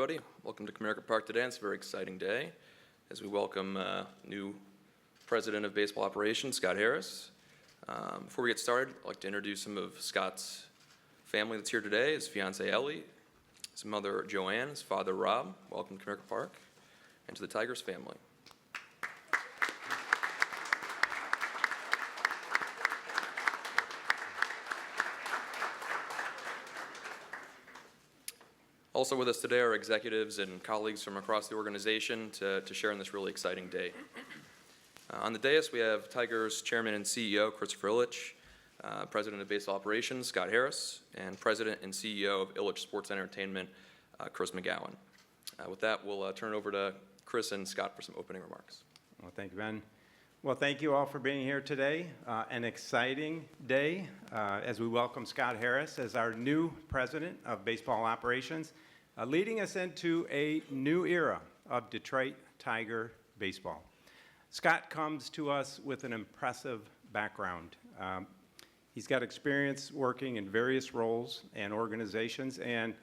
everybody. Welcome to Comerica Park today. It's a very exciting day as we welcome new President of Baseball Operations, Scott Harris. Before we get started, I'd like to introduce some of Scott's family that's here today. His fiancee Ellie, his mother Joanne, his father Rob. Welcome to Comerica Park, and to the Tigers family. Also with us today are executives and colleagues from across the organization to share in this really exciting day. On the dais, we have Tigers Chairman and CEO Christopher Ilitch, President of Baseball Operations Scott Harris, and President and CEO of Ilitch Sports Entertainment Chris McGowan. With that, we'll turn it over to Chris and Scott for some opening remarks. Well, thank you, Ben. Well, thank you all for being here today. An exciting day as we welcome Scott Harris as our new President of Baseball Operations, leading us into a new era of Detroit Tiger baseball. Scott comes to us with an impressive background. He's got experience working in various roles and organizations, and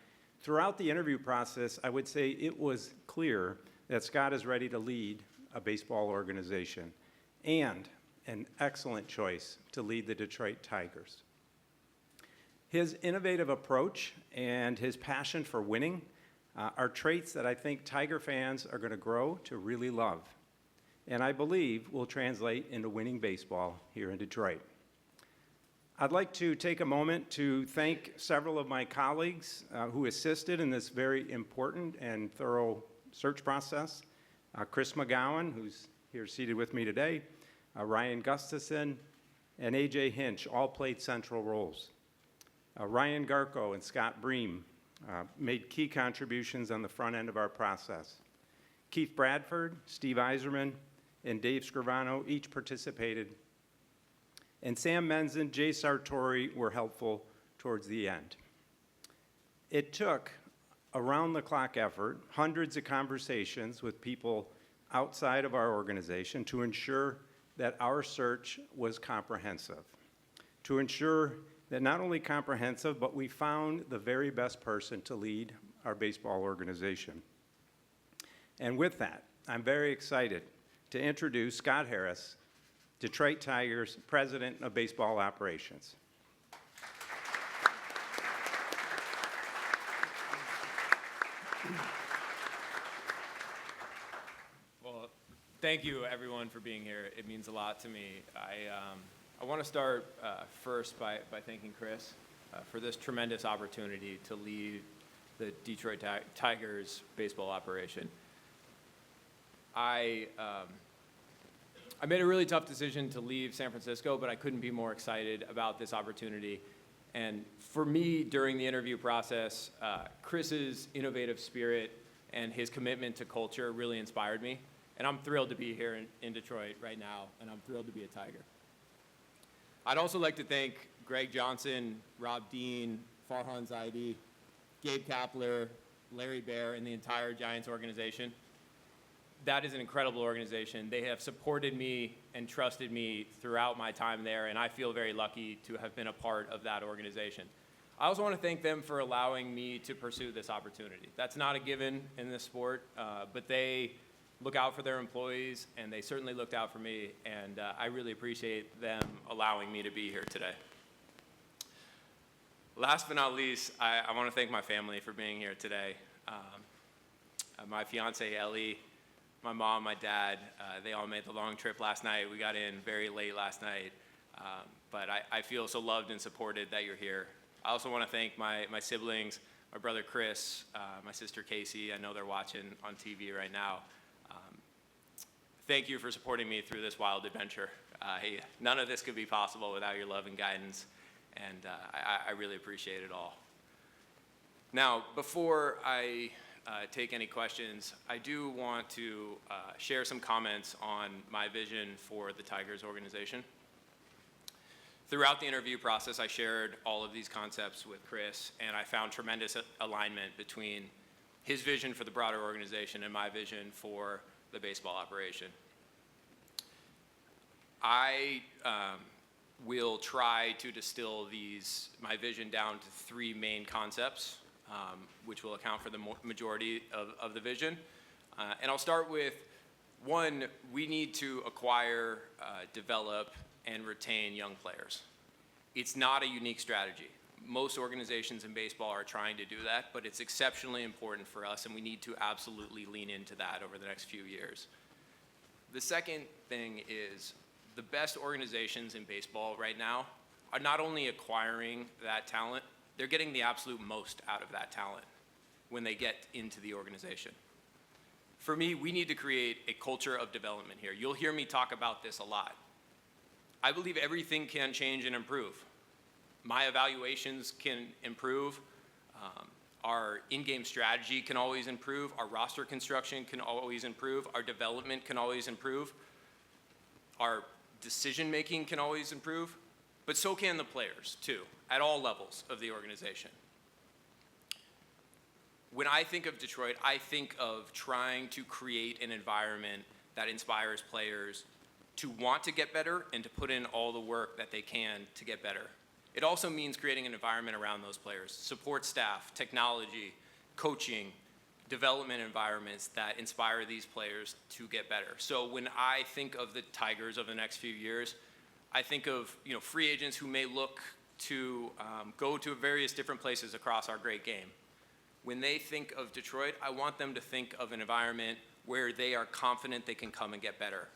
throughout the interview process, I would say it was clear that Scott is ready to lead a baseball organization and an excellent choice to lead the Detroit Tigers. His innovative approach and his passion for winning are traits that I think Tiger fans are going to grow to really love, and I believe will translate into winning baseball here in Detroit. I'd like to take a moment to thank several of my colleagues who assisted in this very important and thorough search process. Chris McGowan, who's here seated with me today, Ryan Gustafson, and A.J. Hinch all played central roles. Ryan Garko and Scott Bream made key contributions on the front end of our process. Keith Bradford, Steve Eiserman, and Dave Scrivano each participated. And Sam Menzen, Jay Sartori were helpful towards the end. It took around-the-clock effort, hundreds of conversations with people outside of our organization to ensure that our search was comprehensive, to ensure that not only comprehensive, but we found the very best person to lead our baseball organization. And with that, I'm very excited to introduce Scott Harris, Detroit Tigers President of Baseball Operations. Thank you, everyone, for being here. It means a lot to me. I want to start first by thanking Chris for this tremendous opportunity to lead the Detroit Tigers baseball operation. I made a really tough decision to leave San Francisco, but I couldn't be more excited about this opportunity. And for me, during the interview process, Chris's innovative spirit and his commitment to culture really inspired me. And I'm thrilled to be here in Detroit right now, and I'm thrilled to be a Tiger. I'd also like to thank Greg Johnson, Rob Dean, Farhan Zaidi, Gabe Kapler, Larry Baer, and the entire Giants organization. That is an incredible organization. They have supported me and trusted me throughout my time there, and I feel very lucky to have been a part of that organization. I also want to thank them for allowing me to pursue this opportunity. That's not a given in this sport, but they look out for their employees, and they certainly looked out for me, and I really appreciate them allowing me to be here today. Last but not least, I want to thank my family for being here today. My fiance Ellie, my mom, my dad, they all made the long trip last night. We got in very late last night, but I feel so loved and supported that you're here. I also want to thank my siblings, my brother Chris, my sister Casey. I know they're watching on TV right now. Thank you for supporting me through this wild adventure. None of this could be possible without your love and guidance, and I really appreciate it all. Now, before I take any questions, I do want to share some comments on my vision for the Tigers organization. Throughout the interview process, I shared all of these concepts with Chris, and I found tremendous alignment between his vision for the broader organization and my vision for the baseball operation. I will try to distill my vision down to three main concepts. which will account for the majority of the vision. And I'll start with, one, we need to acquire, develop, and retain young players. It's not a unique strategy. Most organizations in baseball are trying to do that, but it's exceptionally important for us, and we need to absolutely lean into that over the next few years. The second thing is the best organizations in baseball right now are not only acquiring that talent, they're getting the absolute most out of that talent when they get into the organization. For me, we need to create a culture of development here. You'll hear me talk about this a lot. I believe everything can change and improve. My evaluations can improve. Our in-game strategy can always improve. Our roster construction can always improve. Our development can always improve. Our decision-making can always improve. But so can the players, too, at all levels of the organization. When I think of Detroit, I think of trying to create an environment that inspires players to want to get better and to put in all the work that they can to get better. It also means creating an environment around those players, support staff, technology, coaching, development environments that inspire these players to get better. So when I think of the Tigers of the next few years, I think of free agents who may look to go to various different places across our great game. When they think of Detroit, I want them to think of an environment where they are confident they can come and get better.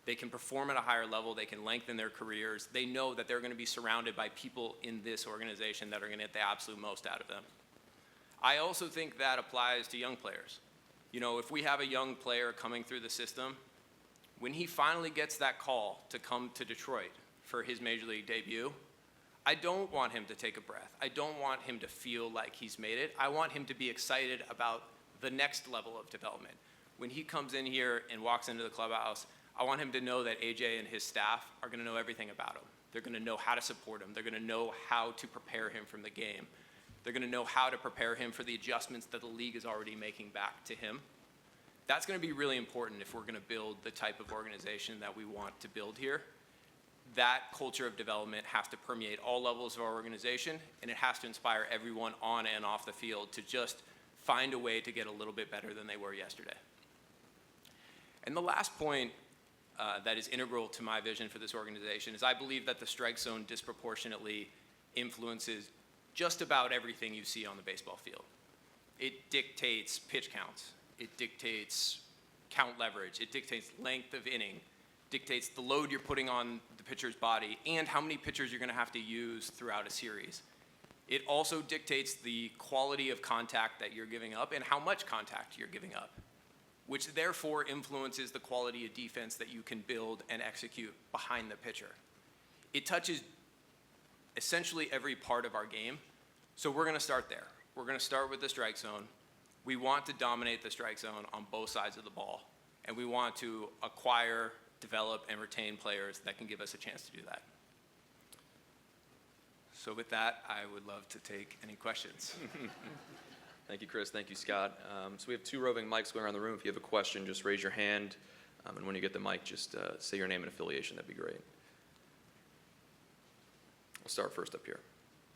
They can perform at a higher level, they can lengthen their careers. They know that they're going to be surrounded by people in this organization that are going to get the absolute most out of them. I also think that applies to young players. If we have a young player coming through the system, when he finally gets that call to come to Detroit for his Major League debut, I don't want him to take a breath. I don't want him to feel like he's made it. I want him to be excited about the next level of development. When he comes in here and walks into the clubhouse, I want him to know that AJ and his staff are going to know everything about him. They're going to know how to support him. They're going to know how to prepare him from the game. They're going to know how to prepare him for the adjustments that the league is already making back to him. That's going to be really important if we're going to build the type of organization that we want to build here. That culture of development has to permeate all levels of our organization, and it has to inspire everyone on and off the field to just find a way to get a little bit better than they were yesterday. And the last point that is integral to my vision for this organization is I believe that the strike zone disproportionately influences just about everything you see on the baseball field. It dictates pitch counts. It dictates count leverage. It dictates length of inning. Dictates the load you're putting on the pitcher's body and how many pitchers you're going to have to use throughout a series. It also dictates the quality of contact that you're giving up and how much contact you're giving up, which therefore influences the quality of defense that you can build and execute behind the pitcher. It touches essentially every part of our game, so we're going to start there. We're going to start with the strike zone. We want to dominate the strike zone on both sides of the ball, and we want to acquire, develop, and retain players that can give us a chance to do that. So with that, I would love to take any questions. Thank you, Chris. Thank you, Scott. So we have two roving mics going around the room. If you have a question, just raise your hand. And when you get the mic, just say your name and affiliation. That'd be great. We'll start first up here.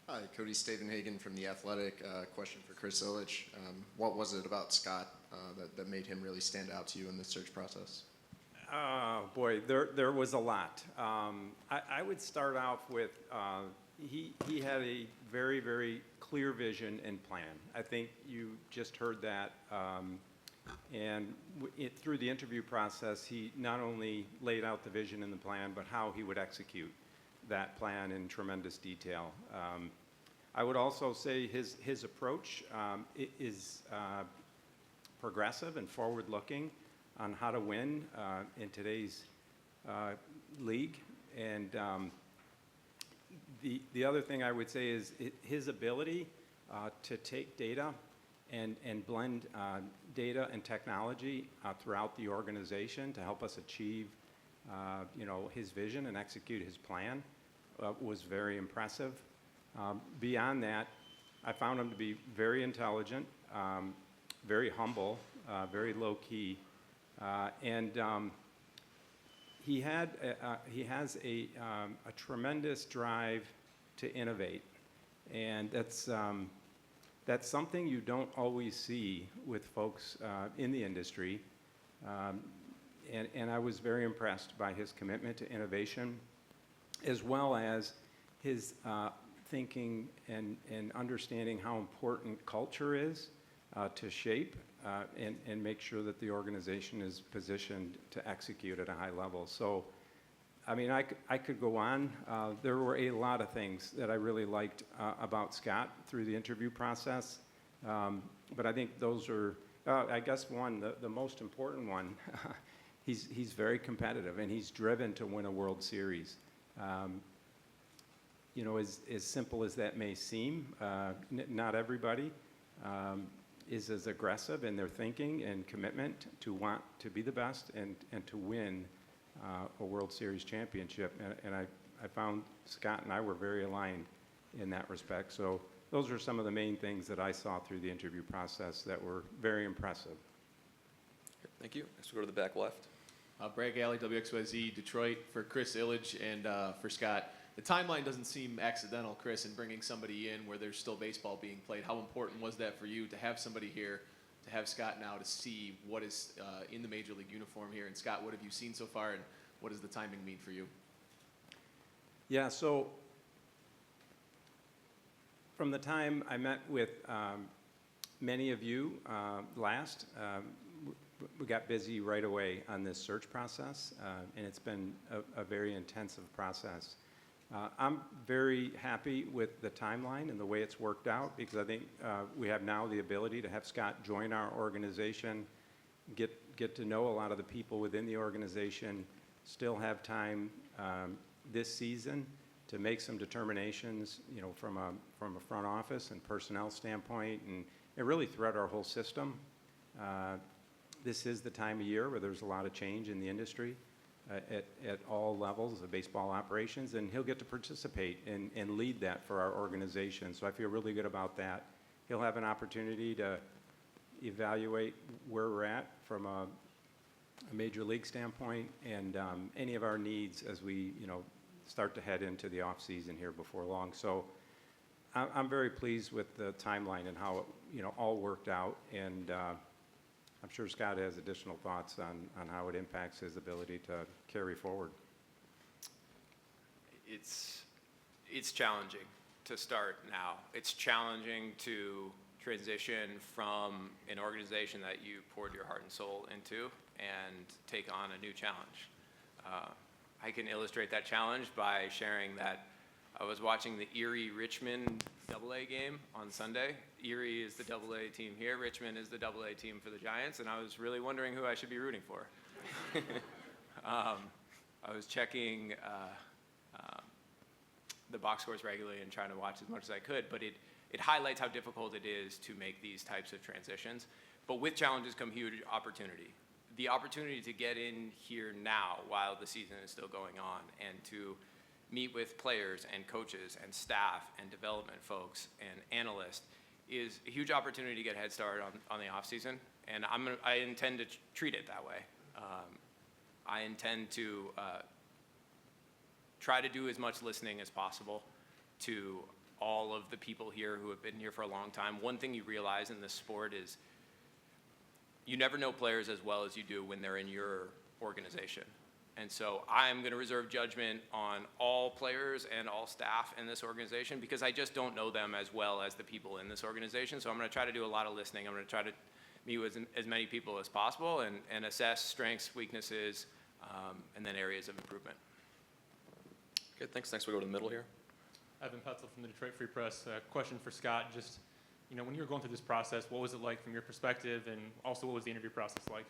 Hi, Cody Stavenhagen from The Athletic. Question for Chris Ilitch. What was it about Scott that made him really stand out to you in the search process? Oh, boy, there was a lot. I would start off with he had a very, very clear vision and plan. I think you just heard that. And through the interview process, he not only laid out the vision and the plan, but how he would execute that plan in tremendous detail. I would also say his approach is progressive and forward-looking on how to win in today's league. And the other thing I would say is his ability to take data and blend data and technology throughout the organization to help us achieve his vision and execute his plan was very impressive. Beyond that, I found him to be very intelligent, very humble, very low-key, and he has a tremendous drive to innovate, and that's something you don't always see with folks in the industry. And I was very impressed by his commitment to innovation, as well as his thinking and understanding how important culture is to shape and make sure that the organization is positioned to execute at a high level. So, I mean, I could go on. There were a lot of things that I really liked about Scott through the interview process. But I think those are, I guess the most important one, he's very competitive and he's driven to win a World Series. You know, as simple as that may seem, not everybody is as aggressive in their thinking and commitment to want to be the best and to win a World Series championship. And I found Scott and I were very aligned in that respect. So those are some of the main things that I saw through the interview process that were very impressive. Thank you. Next we'll go to the back left. Brad Galley, WXYZ, Detroit, for Chris Illich and for Scott. The timeline doesn't seem accidental, Chris, in bringing somebody in where there's still baseball being played. How important was that for you to have somebody here, to have Scott now to see what is in the Major League uniform here? And Scott, what have you seen so far, and what does the timing mean for you? Yeah, so from the time I met with many of you last, we got busy right away on this search process, and it's been a very intensive process. I'm very happy with the timeline and the way it's worked out, because I think we have now the ability to have Scott join our organization, get to know a lot of the people within the organization, still have time this season to make some determinations, you know, from a front office and personnel standpoint, and really throughout our whole system. This is the time of year where there's a lot of change in the industry at all levels of baseball operations, and he'll get to participate and lead that for our organization. So I feel really good about that. He'll have an opportunity to evaluate where we're at from a major league standpoint, and any of our needs as we, you know, start to head into the off season here before long. So I'm very pleased with the timeline and how it, you know, all worked out, and I'm sure Scott has additional thoughts on how it impacts his ability to carry forward. It's challenging to start now. It's challenging to transition from an organization that you poured your heart and soul into and take on a new challenge. I can illustrate that challenge by sharing that I was watching the Erie-Richmond AA game on Sunday. Erie is the AA team here. Richmond is the AA team for the Giants, and I was really wondering who I should be rooting for. I was checking the box scores regularly and trying to watch as much as I could, but it highlights how difficult it is to make these types of transitions. But with challenges come huge opportunity. The opportunity to get in here now while the season is still going on and to meet with players and coaches and staff and development folks and analysts is a huge opportunity to get a head start on the off season, and I intend to treat it that way. I intend to try to do as much listening as possible to all of the people here who have been here for a long time. One thing you realize in this sport is you never know players as well as you do when they're in your organization. And so I'm going to reserve judgment on all players and all staff in this organization because I just don't know them as well as the people in this organization. So I'm going to try to do a lot of listening. I'm going to try to meet with as many people as possible and assess strengths, weaknesses, and then areas of improvement. Okay, thanks. Next we'll go to the middle here. Evan Petzel from the Detroit Free Press. Question for Scott. Just, you know, when you were going through this process, what was it like from your perspective, and also what was the interview process like?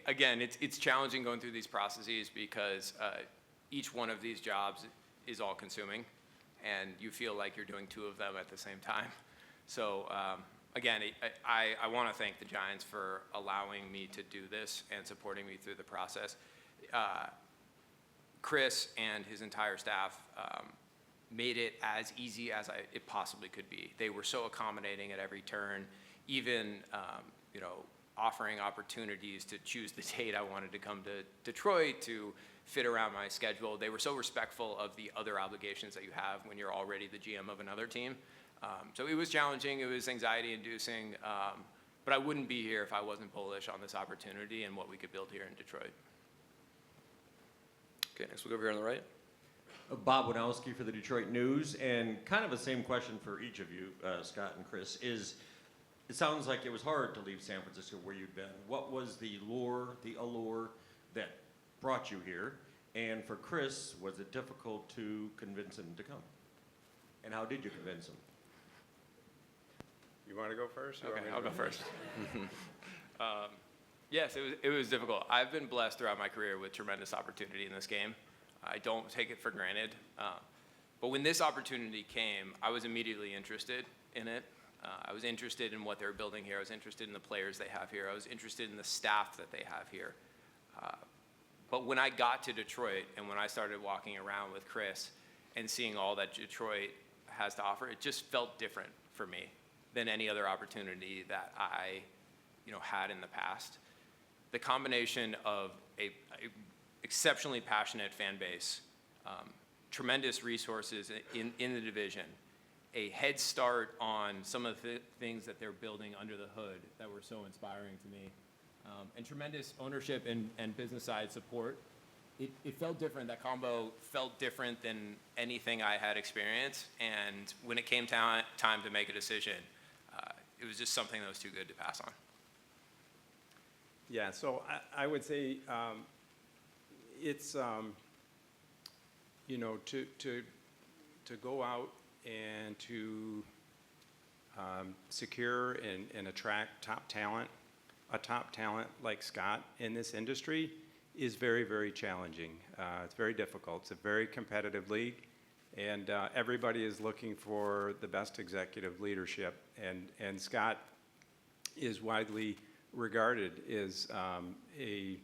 Again, it's challenging going through these processes because each one of these jobs is all-consuming, and you feel like you're doing two of them at the same time. So again, I want to thank the Giants for allowing me to do this and supporting me through the process. Chris and his entire staff made it as easy as it possibly could be. They were so accommodating at every turn, even offering opportunities to choose the date I wanted to come to Detroit to fit around my schedule. They were so respectful of the other obligations that you have when you're already the GM of another team. So it was challenging, it was anxiety-inducing, but I wouldn't be here if I wasn't bullish on this opportunity and what we could build here in Detroit. Okay, next we'll go over here on the right. Bob Winowski for the Detroit News, and kind of the same question for each of you, Scott and Chris, is it sounds like it was hard to leave San Francisco where you'd been. What was the allure that brought you here? And for Chris, was it difficult to convince him to come? And how did you convince him? You want to go first? Okay, I'll go first. Yes, it was difficult. I've been blessed throughout my career with tremendous opportunity in this game. I don't take it for granted. But when this opportunity came, I was immediately interested in it. I was interested in what they were building here. I was interested in the players they have here. I was interested in the staff that they have here. But when I got to Detroit and when I started walking around with Chris and seeing all that Detroit has to offer, it just felt different for me than any other opportunity that I had in the past. The combination of a exceptionally passionate fan base, tremendous resources in the division, a head start on some of the things that they're building under the hood that were so inspiring to me, and tremendous ownership and business side support. It felt different. That combo felt different than anything I had experienced, and when it came time to make a decision, it was just something that was too good to pass on. Yeah, so I would say it's, to go out and to secure and attract top talent, a top talent like Scott in this industry is very, very challenging. It's very difficult. It's a very competitive league, and everybody is looking for the best executive leadership, and Scott is widely regarded as a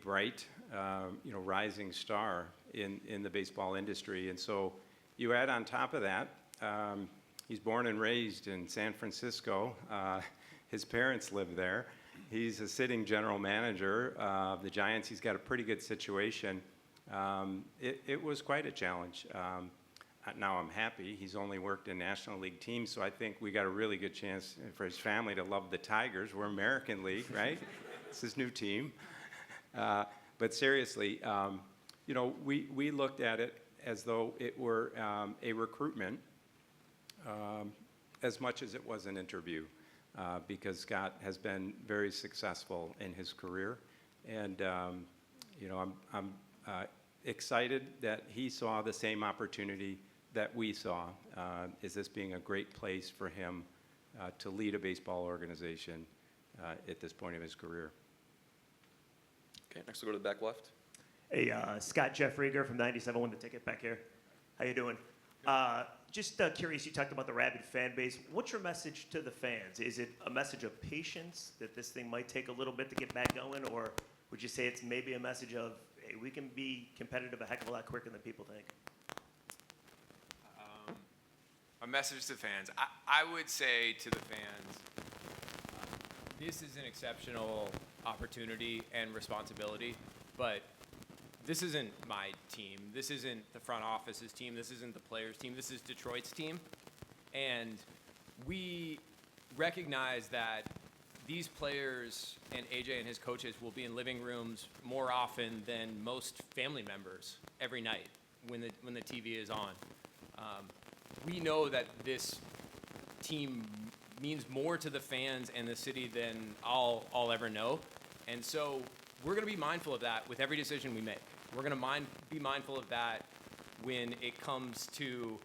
bright, rising star in the baseball industry. And so you add on top of that, he's born and raised in San Francisco. His parents live there. He's a sitting general manager of the Giants. He's got a pretty good situation. It was quite a challenge. Now I'm happy. He's only worked in National League teams, so I think we got a really good chance for his family to love the Tigers. We're American League, right? It's his new team. But seriously, we looked at it as though it were a recruitment as much as it was an interview, because Scott has been very successful in his career, and I'm excited that he saw the same opportunity that we saw, is this being a great place for him to lead a baseball organization at this point of his career. Okay, next we'll go to the back left. Hey, Scott Jeff Rieger from 97.1 The Ticket back here. How you doing? Just curious, you talked about the rabid fan base. What's your message to the fans? Is it a message of patience, that this thing might take a little bit to get back going, or would you say it's maybe a message of, hey, we can be competitive a heck of a lot quicker than people think? A message to fans. I would say to the fans, this is an exceptional opportunity and responsibility, but this isn't my team. This isn't the front office's team. This isn't the players' team. This is Detroit's team. And we recognize that these players and AJ and his coaches will be in living rooms more often than most family members every night when the TV is on. We know that this team means more to the fans and the city than I'll ever know. And so we're going to be mindful of that with every decision we make. We're going to be mindful of that when it comes to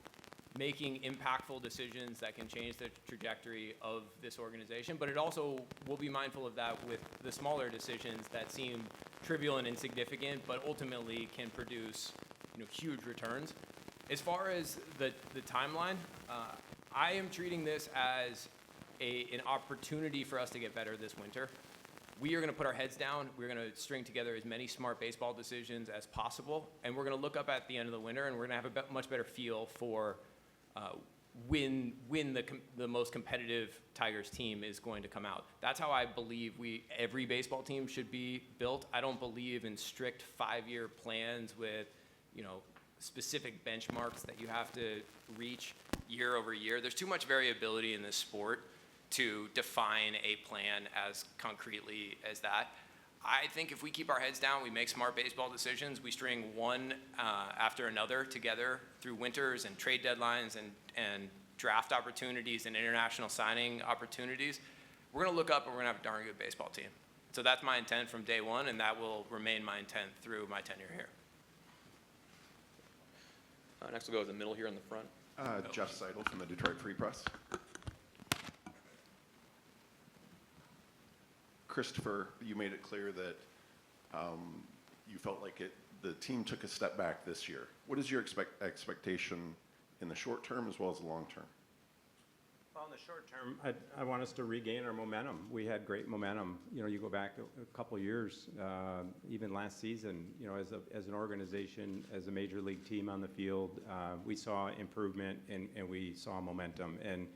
making impactful decisions that can change the trajectory of this organization. But it also will be mindful of that with the smaller decisions that seem trivial and insignificant, but ultimately can produce huge returns. As far as the timeline, I am treating this as an opportunity for us to get better this winter. We are going to put our heads down. We're going to string together as many smart baseball decisions as possible, and we're going to look up at the end of the winter, and we're going to have a much better feel for when the most competitive Tigers team is going to come out. That's how I believe every baseball team should be built. I don't believe in strict 5-year plans with specific benchmarks that you have to reach. year over year. There's too much variability in this sport to define a plan as concretely as that. I think if we keep our heads down, we make smart baseball decisions, we string one after another together through winters and trade deadlines and draft opportunities and international signing opportunities, we're going to look up and we're going to have a darn good baseball team. So that's my intent from day one, and that will remain my intent through my tenure here. Next we'll go to the middle here in the front. Jeff Seidel from the Detroit Free Press. Christopher, you made it clear that you felt like the team took a step back this year. What is your expectation in the short term as well as the long term? Well, in the short term, I want us to regain our momentum. We had great momentum. You know, you go back a couple years, even last season, you know, as an organization, as a major league team on the field, we saw improvement and we saw momentum. And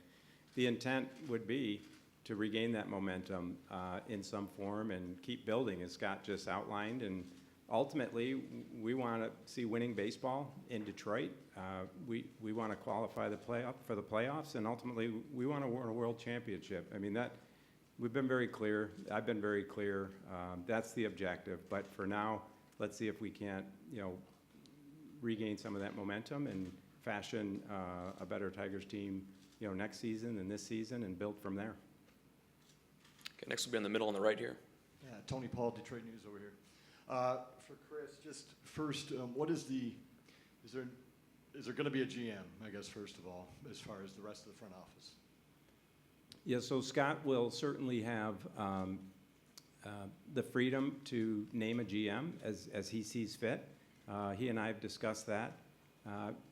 the intent would be to regain that momentum in some form and keep building, as Scott just outlined. And ultimately, we want to see winning baseball in Detroit. We want to qualify for the playoffs, and ultimately, we want to win a world championship. I mean, we've been very clear. I've been very clear. That's the objective. But for now, let's see if we can't, you know, regain some of that momentum and fashion a better Tigers team, you know, next season and this season, and build from there. Okay, next will be in the middle on the right here. Yeah, Tony Paul, Detroit News over here. For Chris, just first, is there going to be a GM, I guess, first of all, as far as the rest of the front office? Yeah, so Scott will certainly have the freedom to name a GM as he sees fit. He and I have discussed that.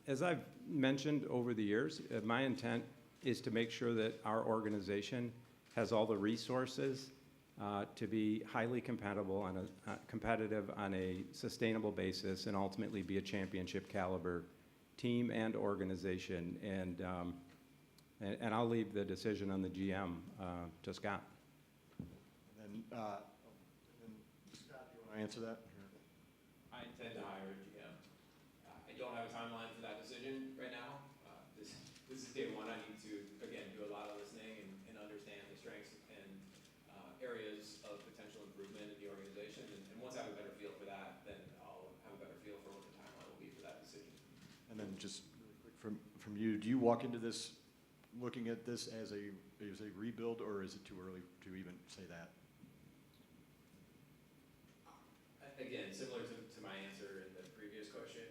As I've mentioned over the years, my intent is to make sure that our organization has all the resources to be highly competitive on a sustainable basis and ultimately be a championship caliber team and organization. And I'll leave the decision on the GM to Scott. And then Scott, do you want to answer that? I intend to hire a GM. I don't have a timeline for that decision right now. This is day one. I need to, again, do a lot of listening and understand the strengths and areas of potential improvement in the organization. And once I have a better feel for that, then I'll have a better feel for what the timeline will be for that decision. And then just really quick from you, do you walk into this looking at this as a rebuild, or is it too early to even say that? Again, similar to my answer in the previous question,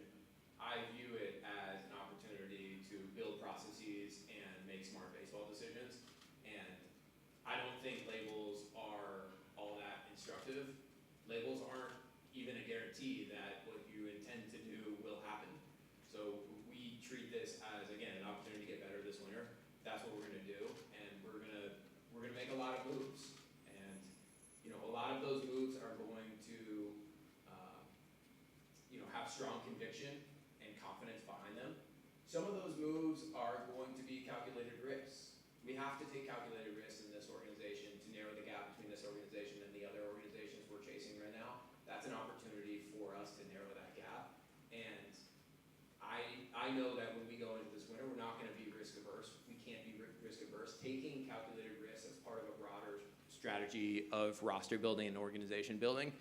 I view it as an opportunity to build processes and make smart baseball decisions. And I don't think labels are all that instructive. Labels aren't even a guarantee that what you intend to do will happen. So we treat this as, again, an opportunity to get better this winter. That's what we're going to do, and we're going to make a lot of moves. And you know, a lot of those moves are going to have strong conviction and confidence behind them. Some of those moves are going to be calculated risks. We have to take calculated risks in this organization to narrow the gap between this organization and the other organizations we're chasing right now. That's an opportunity for us to narrow that gap. And I know that when we go into this winter, we're not going to be risk averse. We can't be risk averse. Taking calculated risks as part of a broader strategy of roster building and organization building,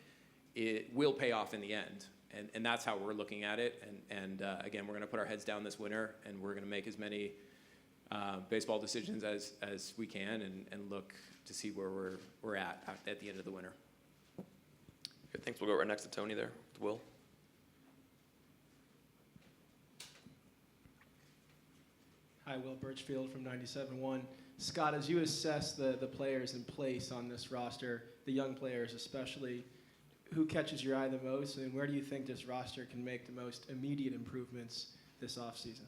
it will pay off in the end. And that's how we're looking at it. And again, we're going to put our heads down this winter, and we're going to make as many baseball decisions as we can, and look to see where we're at the end of the winter. Good, thanks. We'll go right next to Tony there with Will. Hi, Will Birchfield from 97.1. Scott, as you assess the players in place on this roster, the young players especially, who catches your eye the most, and where do you think this roster can make the most immediate improvements this offseason?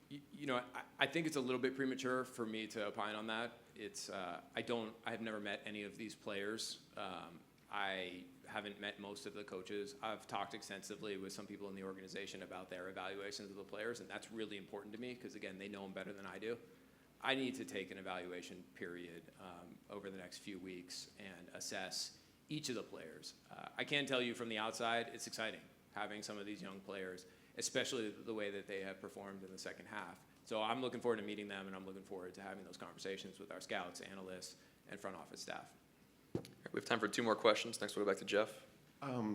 You know, I think it's a little bit premature for me to opine on that. It's I've never met any of these players. I haven't met most of the coaches. I've talked extensively with some people in the organization about their evaluations of the players, and that's really important to me because, again, they know them better than I do. I need to take an evaluation period over the next few weeks and assess each of the players. I can tell you from the outside, it's exciting having some of these young players. especially the way that they have performed in the second half. So I'm looking forward to meeting them, and I'm looking forward to having those conversations with our scouts, analysts, and front office staff. We have time for 2 more questions. Next, we'll go back to Jeff.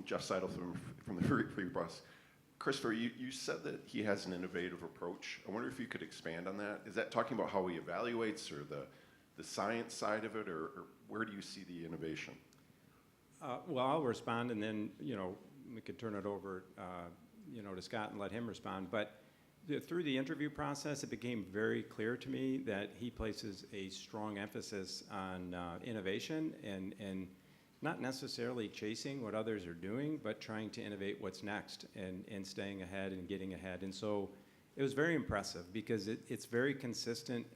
Jeff Seidel from the Free Press. Christopher, you said that he has an innovative approach. I wonder if you could expand on that. Is that talking about how he evaluates or the science side of it, or where do you see the innovation? Well, I'll respond, and then, we could turn it over, to Scott and let him respond. But through the interview process, it became very clear to me that he places a strong emphasis on innovation and not necessarily chasing what others are doing, but trying to innovate what's next and staying ahead and getting ahead. And so it was very impressive because it's very consistent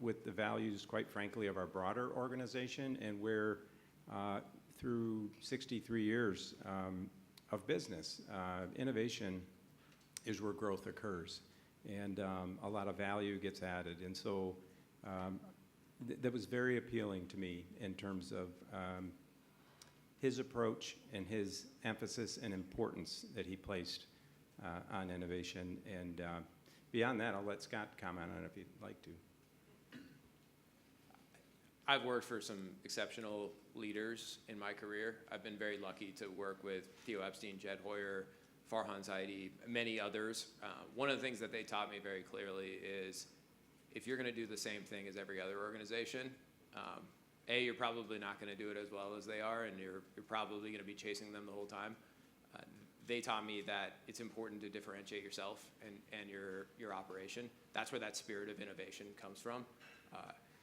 with the values, quite frankly, of our broader organization, and where through 63 years of business, innovation is where growth occurs, and a lot of value gets added. And so that was very appealing to me in terms of his approach and his emphasis and importance that he placed on innovation. And beyond that, I'll let Scott comment on it if he'd like to. I've worked for some exceptional leaders in my career. I've been very lucky to work with Theo Epstein, Jed Hoyer, Farhan Zaidi, many others. One of the things that they taught me very clearly is if you're going to do the same thing as every other organization, you're probably not going to do it as well as they are, and you're probably going to be chasing them the whole time. They taught me that it's important to differentiate yourself and your operation. That's where that spirit of innovation comes from.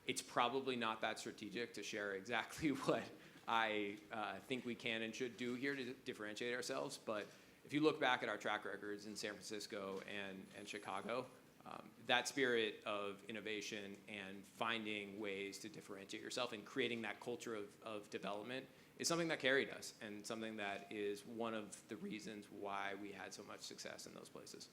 It's probably not that strategic to share exactly what I think we can and should do here to differentiate ourselves, but if you look back at our track records in San Francisco and Chicago, that spirit of innovation and finding ways to differentiate yourself and creating that culture of development is something that carried us and something that is one of the reasons why we had so much success in those places.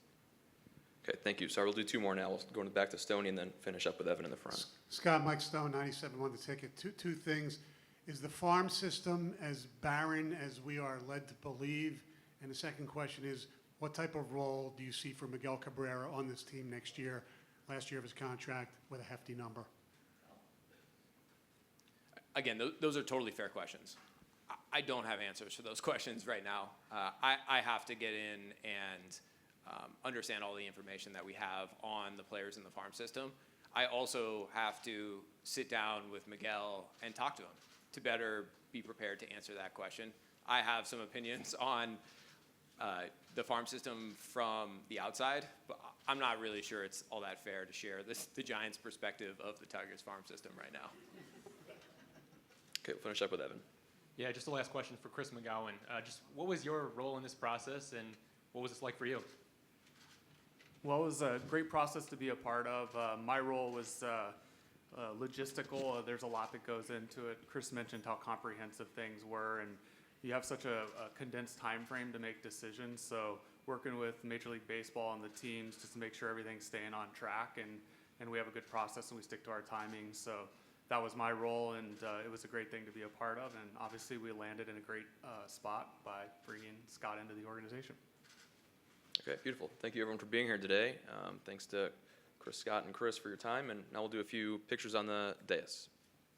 Okay, thank you. Sorry, we'll do 2 more now. We'll go back to Stoney and then finish up with Evan in the front. Scott, Mike Stone, 97.1 The Ticket. Two things. Is the farm system as barren as we are led to believe? And the second question is, what type of role do you see for Miguel Cabrera on this team next year, last year of his contract, with a hefty number? Again, those are totally fair questions. I don't have answers for those questions right now. I have to get in and understand all the information that we have on the players in the farm system. I also have to sit down with Miguel and talk to him to better be prepared to answer that question. I have some opinions on the farm system from the outside, but I'm not really sure it's all that fair to share the Giants' perspective of the Tigers' farm system right now. Okay, we'll finish up with Evan. Yeah, just the last question for Chris McGowan. Just what was your role in this process, and what was this like for you? Well, it was a great process to be a part of. My role was logistical. There's a lot that goes into it. Chris mentioned how comprehensive things were, and you have such a condensed time frame to make decisions. So working with Major League Baseball and the teams just to make sure everything's staying on track, and we have a good process and we stick to our timing. So that was my role, and it was a great thing to be a part of. And obviously we landed in a great spot by bringing Scott into the organization. Okay, beautiful. Thank you, everyone, for being here today. Thanks to Chris, Scott, and Chris for your time. And now we'll do a few pictures on the dais.